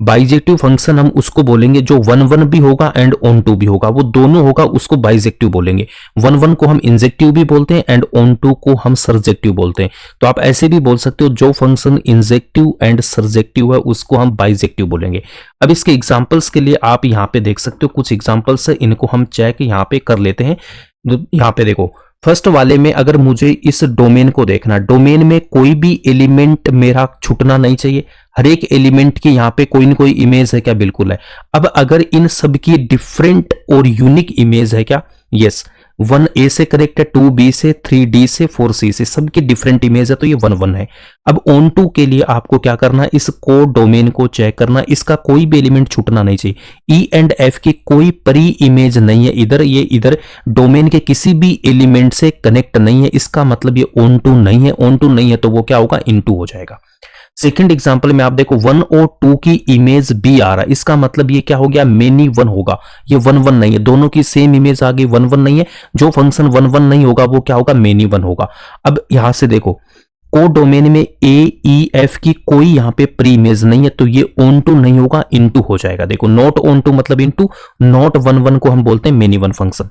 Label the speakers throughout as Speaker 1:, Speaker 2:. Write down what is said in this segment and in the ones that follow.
Speaker 1: Bijective function हम उसको बोलेंगे जो वन वन भी होगा एंड ऑन टू भी होगा, वो दोनों होगा उसको बाइजेक्टिव बोलेंगे। वन वन को हम इंजेक्टिव भी बोलते हैं एंड ऑन टू को हम सर्जेक्टिव बोलते हैं। तो आप ऐसे भी बोल सकते हो जो फंक्शन इंजेक्टिव एंड सर्जेक्टिव है उसको हम बाइजेक्टिव बोलेंगे। अब इसके एग्जांपल्स के लिए आप यहाँ पे देख सकते हो, कुछ एग्जांपल्स है, इनको हम चेक यहाँ पे कर लेते हैं। यहाँ पे देखो, फर्स्ट वाले में अगर मुझे इस डोमेन को देखना, डोमेन में कोई भी एलिमेंट मेरा छूटना नहीं चाहिए, हर एक एलिमेंट की यहाँ पे कोई ना कोई इमेज है क्या? बिल्कुल है। अब अगर इन सब की डिफरेंट और यूनिक इमेज है क्या? यस। 1A से कनेक्ट है, 2B से, 3D से, 4C से, सबकी डिफरेंट इमेज है, तो ये 1 1 है। अब ऑन टू के लिए आपको क्या करना है, इस को डोमेन को चेक करना, इसका कोई भी एलिमेंट छूटना नहीं चाहिए। E एंड F की कोई प्री इमेज नहीं है इधर, ये इधर डोमेन के किसी भी एलिमेंट से कनेक्ट नहीं है, इसका मतलब ये ऑन टू नहीं है। ऑन टू नहीं है तो वो क्या होगा? इनटू हो जाएगा। सेकंड एग्जांपल में आप देखो 1 और 2 की इमेज बी आ रहा है, इसका मतलब ये क्या हो गया? मेनी वन होगा। ये 1 1 नहीं है, दोनों की सेम इमेज आ गई, 1 1 नहीं है। जो फंक्शन 1 1 नहीं होगा वो क्या होगा? मेनी वन होगा। अब यहां से देखो, को डोमेन में ए ई एफ की कोई यहां पे प्री इमेज नहीं है, तो ये ऑन टू नहीं होगा, इनटू हो जाएगा। देखो, नॉट ऑन टू मतलब इनटू, नॉट 1 1 को हम बोलते हैं मेनी वन फंक्शन।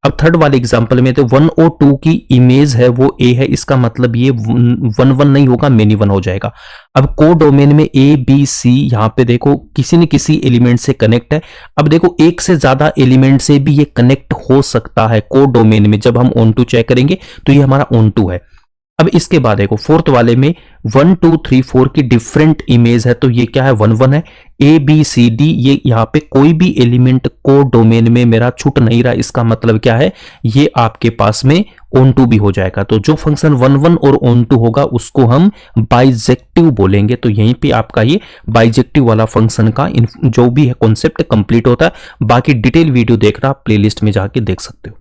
Speaker 1: अब थर्ड वाले एग्जांपल में तो 1 और 2 की इमेज है वो ए है, इसका मतलब ये 1 1 नहीं होगा, मेनी वन हो जाएगा। अब को डोमेन में ए बी सी यहां पे देखो किसी न किसी एलिमेंट से कनेक्ट है। अब देखो एक से ज्यादा एलिमेंट से भी ये कनेक्ट हो सकता है को डोमेन में, जब हम ऑन टू चेक करेंगे तो ये हमारा ऑन टू है। अब इसके बाद देखो फोर्थ वाले में 1 2 3 4 की डिफरेंट इमेज है, तो ये क्या है? 1 1 है। ए बी सी डी, ये यहाँ पे कोई भी एलिमेंट को डोमेन में मेरा छूट नहीं रहा, इसका मतलब क्या है? ये आपके पास में ऑन टू भी हो जाएगा। तो जो फंक्शन 1 1 और ऑन टू होगा उसको हम बाइजेक्टिव बोलेंगे। तो यहीं पे आपका ये बाइजेक्टिव वाला फंक्शन का जो भी है कॉन्सेप्ट कंप्लीट होता है। बाकी डिटेल वीडियो देखना आप प्लेलिस्ट में जाके देख सकते हो।